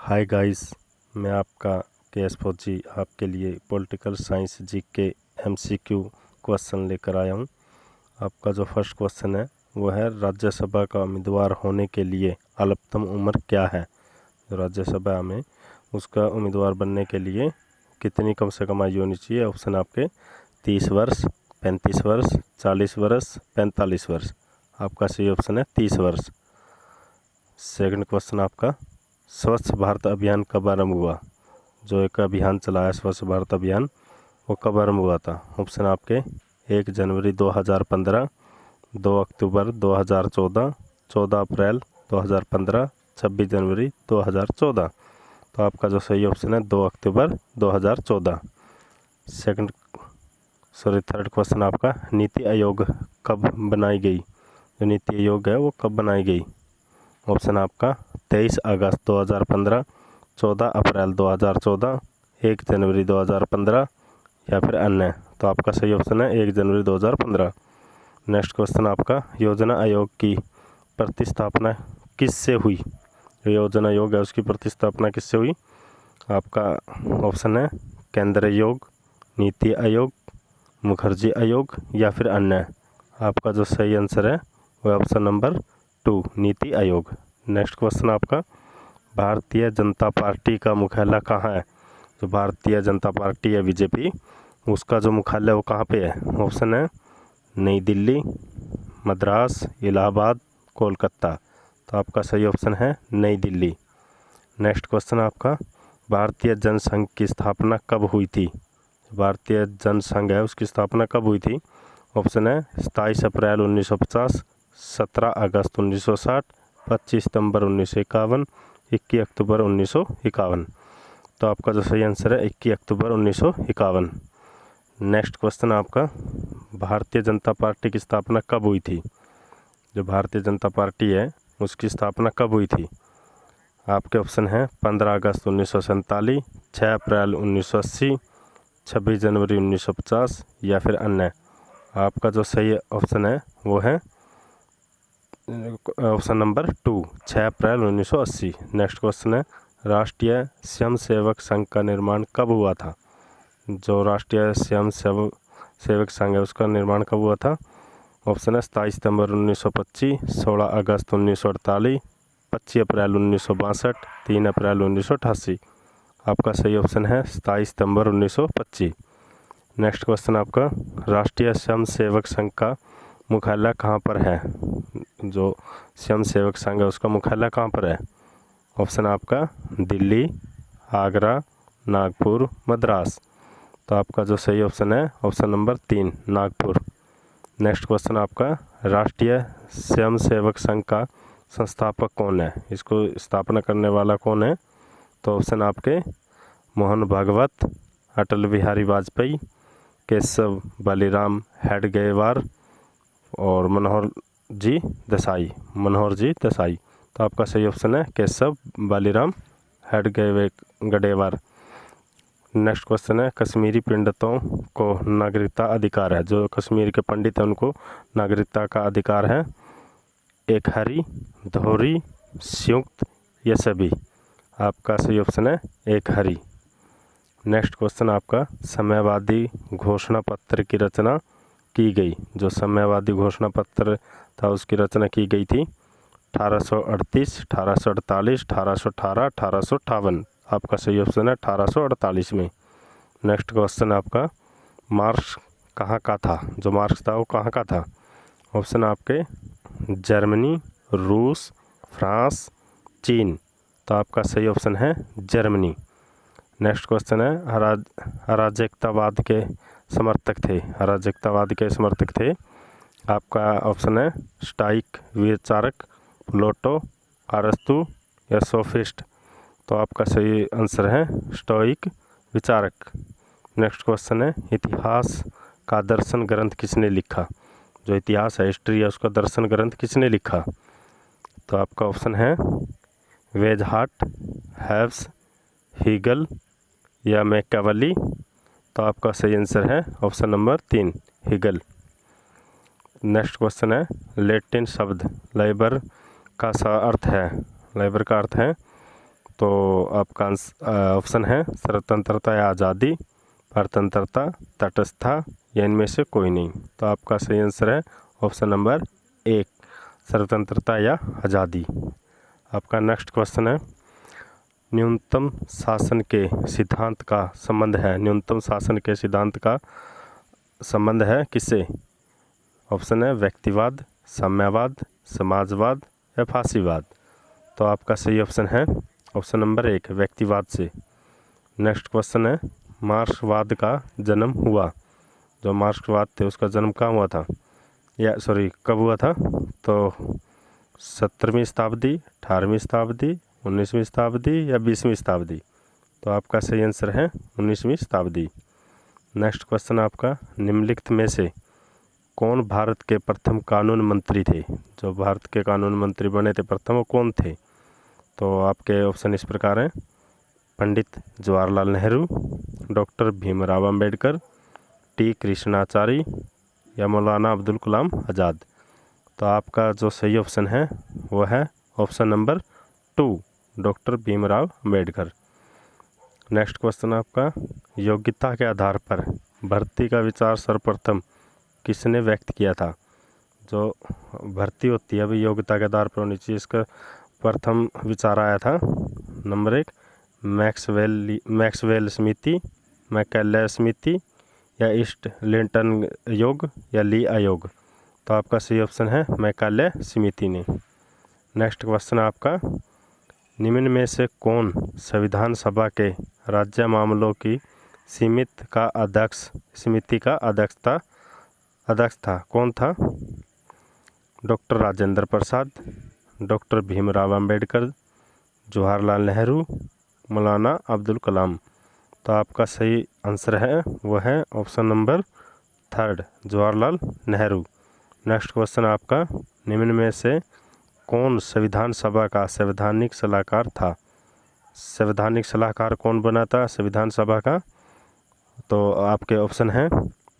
Hi guys, मैं आपका KS फौजी आपके लिए political science GK MCQ question लेकर आया हूँ। आपका जो फर्स्ट क्वेश्चन है वो है राज्यसभा का उम्मीदवार होने के लिए अल्पतम उम्र क्या है। जो राज्यसभा में उसका उम्मीदवार बनने के लिए कितनी कम से कम आयु होनी चाहिए। ऑप्शन आपके 30 वर्ष, 35 वर्ष, 40 वर्ष, 45 वर्ष। आपका सही ऑप्शन है 30 वर्ष। सेकंड क्वेश्चन आपका, स्वच्छ भारत अभियान कब आरंभ हुआ। जो एक अभियान चलाया स्वच्छ भारत अभियान वो कब आरंभ हुआ था। ऑप्शन आपके 1 जनवरी 2015, 2 अक्टूबर 2014, 14 अप्रैल 2015, 26 जनवरी 2014। तो आपका जो सही ऑप्शन है 2 अक्टूबर 2014। थर्ड क्वेश्चन आपका, नीति आयोग कब बनाई गई। जो नीति आयोग है वो कब बनाई गई। ऑप्शन आपका 23 अगस्त 2015, 14 अप्रैल 2014, 1 जनवरी 2015 या फिर अन्य। तो आपका सही ऑप्शन है 1 जनवरी 2015। नेक्स्ट क्वेश्चन आपका, योजना आयोग की प्रतिस्थापना किससे हुई। जो योजना आयोग है उसकी प्रतिस्थापना किससे हुई। आपका ऑप्शन है केंद्र आयोग, नीति आयोग, मुखर्जी आयोग या फिर अन्य। आपका जो सही आंसर है वह option number 2 NITI Aayog. Next question आपका, भारतीय जनता पार्टी का मुख्यालय कहाँ है। जो भारतीय जनता पार्टी है बीजेपी, उसका जो मुख्यालय वो कहाँ पे है। ऑप्शन है नई दिल्ली, मद्रास, इलाहाबाद, कोलकाता। तो आपका सही ऑप्शन है नई दिल्ली। नेक्स्ट क्वेश्चन आपका, भारतीय जनसंघ की स्थापना कब हुई थी। भारतीय जनसंघ है उसकी स्थापना कब हुई थी। ऑप्शन है 27 अप्रैल 1950, 17 अगस्त 1960, 25 सितंबर 1951, 21 अक्टूबर 1951। तो आपका जो सही आंसर है 21 अक्टूबर 1951। नेक्स्ट क्वेश्चन आपका, भारतीय जनता पार्टी की स्थापना कब हुई थी। जो भारतीय जनता पार्टी है उसकी स्थापना कब हुई थी। आपके ऑप्शन हैं 15 अगस्त 1947, 6 अप्रैल 1980, 26 जनवरी 1950 या फिर अन्य। आपका जो सही ऑप्शन है वो है ऑप्शन नंबर 2 6 अप्रैल 1980। नेक्स्ट क्वेश्चन है, राष्ट्रीय स्वयंसेवक संघ का निर्माण कब हुआ था। जो राष्ट्रीय स्वयंसेवक संघ है उसका निर्माण कब हुआ था। ऑप्शन है 27 सितंबर 1925, 16 अगस्त 1948, 25 अप्रैल 1962, 3 अप्रैल 1988। आपका सही ऑप्शन है 27 सितंबर 1925। नेक्स्ट क्वेश्चन आपका, राष्ट्रीय स्वयंसेवक संघ का मुख्यालय कहाँ पर है। जो स्वयंसेवक संघ है उसका मुख्यालय कहाँ पर है। ऑप्शन आपका दिल्ली, आगरा, नागपुर, मद्रास। तो आपका जो सही ऑप्शन है option number 3 Nagpur. Next question आपका, राष्ट्रीय स्वयंसेवक संघ का संस्थापक कौन है। इसको स्थापना करने वाला कौन है। तो ऑप्शन आपके मोहन भागवत, अटल बिहारी वाजपेयी, केशव बालीराम हेडगेवार और मनोहर जी देसाई। तो आपका सही ऑप्शन है केशव बालीराम हेडगेवार। नेक्स्ट क्वेश्चन है, कश्मीरी पंडितों को नागरिकता अधिकार है। जो कश्मीर के पंडित हैं उनको नागरिकता का अधिकार है। एक हरी, धोरी, संयुक्त या सभी। आपका सही ऑप्शन है एक हरी। नेक्स्ट क्वेश्चन आपका, समयवादी घोषणा पत्र की रचना की गई। जो समयवादी घोषणा पत्र था उसकी रचना की गई थी 1838, 1848, 1818, 1858। आपका सही ऑप्शन है 1848 में। नेक्स्ट क्वेश्चन आपका, मार्क्स कहाँ का था। जो मार्क्स था वो कहाँ का था। ऑप्शन आपके जर्मनी, रूस, फ्रांस, चीन। तो आपका सही ऑप्शन है जर्मनी। नेक्स्ट क्वेश्चन है, अराजकतावाद के समर्थक थे। आपका ऑप्शन है स्टोइक विचारक, प्लेटो, अरस्तु या सोफिस्ट। तो आपका सही आंसर है स्टोइक विचारक। नेक्स्ट क्वेश्चन है, इतिहास का दर्शन ग्रंथ किसने लिखा। जो इतिहास है, हिस्ट्री है, उसका दर्शन ग्रंथ किसने लिखा। तो आपका ऑप्शन है वेजहार्ट, हेब्स, हीगल या मैकियावेली। तो आपका सही आंसर है option number 3 Hegel. Next question है, लैटिन शब्द लाइबर का अर्थ है तो आपका ऑप्शन है स्वतंत्रता या आज़ादी, परतंत्रता, तटस्थता या इनमें से कोई नहीं। तो आपका सही आंसर है ऑप्शन नंबर 1, स्वतंत्रता या आज़ादी। आपका नेक्स्ट क्वेश्चन है, न्यूनतम शासन के सिद्धांत का संबंध है, न्यूनतम शासन के सिद्धांत का संबंध है किससे? ऑप्शन है व्यक्तिवाद, साम्यवाद, समाजवाद या फांसीवाद। तो आपका सही ऑप्शन है ऑप्शन नंबर 1, व्यक्तिवाद से। नेक्स्ट क्वेश्चन है, मार्क्सवाद का जन्म हुआ, जो मार्क्सवाद थे उसका जन्म कहाँ हुआ था, या सॉरी कब हुआ था? तो 17वीं शताब्दी, 18वीं शताब्दी, 19वीं शताब्दी या 20वीं शताब्दी। तो आपका सही आंसर है 19वीं शताब्दी। नेक्स्ट क्वेश्चन आपका, निम्नलिखित में से कौन भारत के प्रथम कानून मंत्री थे? जो भारत के कानून मंत्री बने थे प्रथम, वो कौन थे? तो आपके ऑप्शन इस प्रकार हैं, पंडित जवाहरलाल नेहरू, डॉक्टर भीमराव अंबेडकर, टी कृष्णाचारी या मौलाना अब्दुल कलाम आज़ाद। तो आपका जो सही ऑप्शन है वो है option number 2, doctor Bhimrao Ambedkar. Next question आपका, योग्यता के आधार पर भर्ती का विचार सर्वप्रथम किसने व्यक्त किया था? जो भर्ती होती है अभी योग्यता के आधार पर होनी चाहिए, इसका प्रथम विचार आया था। नंबर 1, मैक्सवेल समिति, मैकले समिति या ईस्ट लिंटन आयोग या ली आयोग। तो आपका सही ऑप्शन है मैकाले समिति ने। नेक्स्ट क्वेश्चन आपका, निम्न में से कौन संविधान सभा के राज्य मामलों की समिति का अध्यक्ष था? कौन था? डॉक्टर राजेंद्र प्रसाद, डॉक्टर भीमराव अंबेडकर, जवाहरलाल नेहरू, मौलाना अब्दुल कलाम। तो आपका सही आंसर है वह है option number 3, Jawaharlal Nehru. Next question आपका, निम्न में से कौन संविधान सभा का संवैधानिक सलाहकार था? संवैधानिक सलाहकार कौन बना था संविधान सभा का? तो आपके ऑप्शन हैं,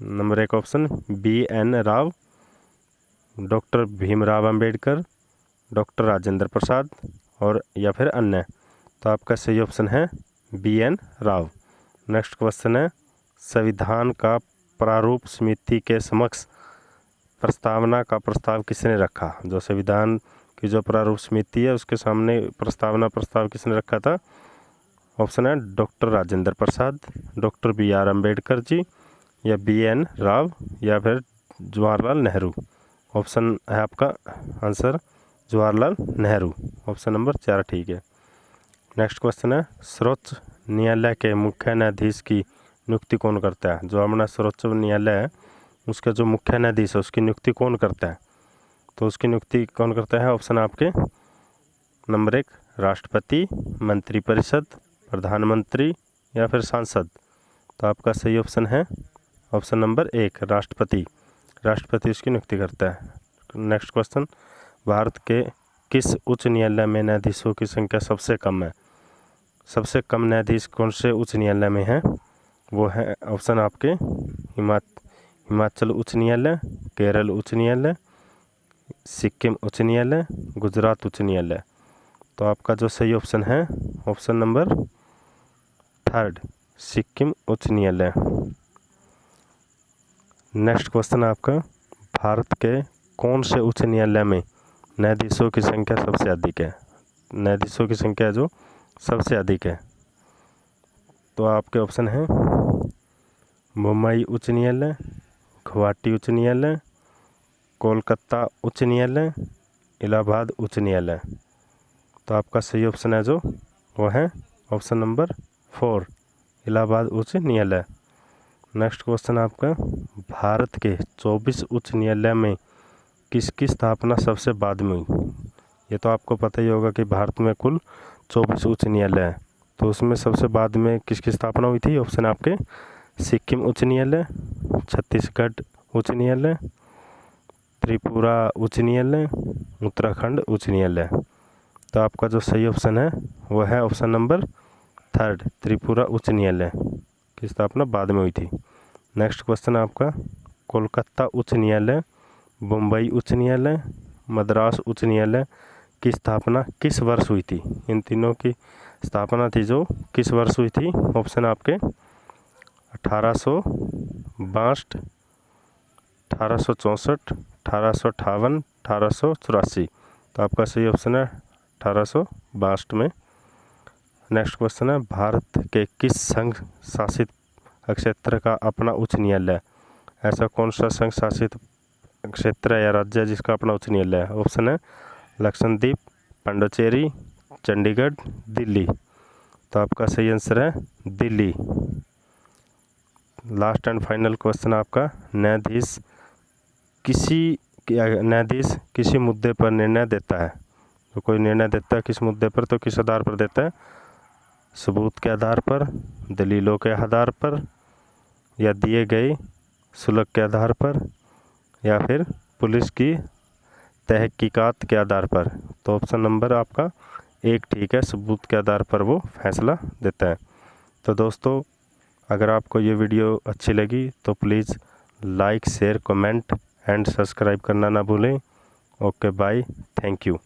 number 1 option BN Rao, doctor Bhimrao Ambedkar, doctor Rajendra Prasad और या फिर अन्य। तो आपका सही ऑप्शन है BN राव। नेक्स्ट क्वेश्चन है, संविधान का प्रारूप समिति के समक्ष प्रस्तावना का प्रस्ताव किसने रखा? जो संविधान की जो प्रारूप समिति है उसके सामने प्रस्ताव किसने रखा था? ऑप्शन है डॉक्टर राजेंद्र प्रसाद, डॉक्टर BR अम्बेडकर जी या BN राव या फिर जवाहरलाल नेहरू। ऑप्शन है आपका answer Jawaharlal Nehru, option number 4 ठीक है। नेक्स्ट क्वेश्चन है, सर्वोच्च न्यायालय के मुख्य न्यायाधीश की नियुक्ति कौन करता है? जो हमारा सर्वोच्च न्यायालय है उसका जो मुख्य न्यायाधीश है उसकी नियुक्ति कौन करता है? तो उसकी नियुक्ति कौन करता है? ऑप्शन आपके नंबर 1 राष्ट्रपति, मंत्रिपरिषद, प्रधानमंत्री या फिर सांसद। तो आपका सही ऑप्शन है ऑप्शन नंबर 1 राष्ट्रपति उसकी नियुक्ति करता है। नेक्स्ट क्वेश्चन, भारत के किस उच्च न्यायालय में न्यायाधीशों की संख्या सबसे कम है? सबसे कम न्यायाधीश कौन से उच्च न्यायालय में है? वो है ऑप्शन आपके हिमाचल उच्च न्यायालय, केरल उच्च न्यायालय, सिक्किम उच्च न्यायालय, गुजरात उच्च न्यायालय। तो आपका जो सही ऑप्शन है ऑप्शन नंबर 3 सिक्किम उच्च न्यायालय। नेक्स्ट क्वेश्चन आपका, भारत के कौन से उच्च न्यायालय में न्यायाधीशों की संख्या सबसे अधिक है? न्यायाधीशों की संख्या जो सबसे अधिक है। तो आपके ऑप्शन हैं मुंबई उच्च न्यायालय, गुवाहाटी उच्च न्यायालय, कोलकाता उच्च न्यायालय, इलाहाबाद उच्च न्यायालय। तो आपका सही ऑप्शन है जो वो है ऑप्शन नंबर 4 इलाहाबाद उच्च न्यायालय। नेक्स्ट क्वेश्चन आपका, भारत के 24 उच्च न्यायालय में किसकी स्थापना सबसे बाद में हुई? ये तो आपको पता ही होगा कि भारत में कुल 24 उच्च न्यायालय है, तो उसमें सबसे बाद में किसकी स्थापना हुई थी? ऑप्शन आपके सिक्किम उच्च न्यायालय, छत्तीसगढ़ उच्च न्यायालय, त्रिपुरा उच्च न्यायालय, उत्तराखंड उच्च न्यायालय। तो आपका जो सही ऑप्शन है वह है ऑप्शन नंबर 3 त्रिपुरा उच्च न्यायालय की स्थापना बाद में हुई थी। नेक्स्ट क्वेश्चन आपका, कोलकाता उच्च न्यायालय, मुंबई उच्च न्यायालय, मद्रास उच्च न्यायालय की स्थापना किस वर्ष हुई थी? इन तीनों की स्थापना थी जो किस वर्ष हुई थी? ऑप्शन आपके 1862, 1864, 1858, 1884। तो आपका सही ऑप्शन है 1862 में। नेक्स्ट क्वेश्चन है, भारत के किस संघ शासित क्षेत्र का अपना उच्च न्यायालय? ऐसा कौन सा संघ शासित क्षेत्र या राज्य है जिसका अपना उच्च न्यायालय है? ऑप्शन है लक्षद्वीप, पांडिचेरी, चंडीगढ़, दिल्ली। तो आपका सही आंसर है Delhi. Last and final question आपका, न्यायाधीश किसी मुद्दे पर निर्णय देता है? तो कोई निर्णय देता है किस मुद्दे पर, तो किस आधार पर देता है? सबूत के आधार पर, दलीलों के आधार पर, या दिए गए शुल्क के आधार पर, या फिर पुलिस की तहकीकात के आधार पर। तो ऑप्शन नंबर आपका 1 ठीक है, सबूत के आधार पर वो फैसला देता है। तो दोस्तों, अगर आपको ये वीडियो अच्छी लगी तो please like, share, comment and subscribe करना ना भूलें। Okay bye, thank you.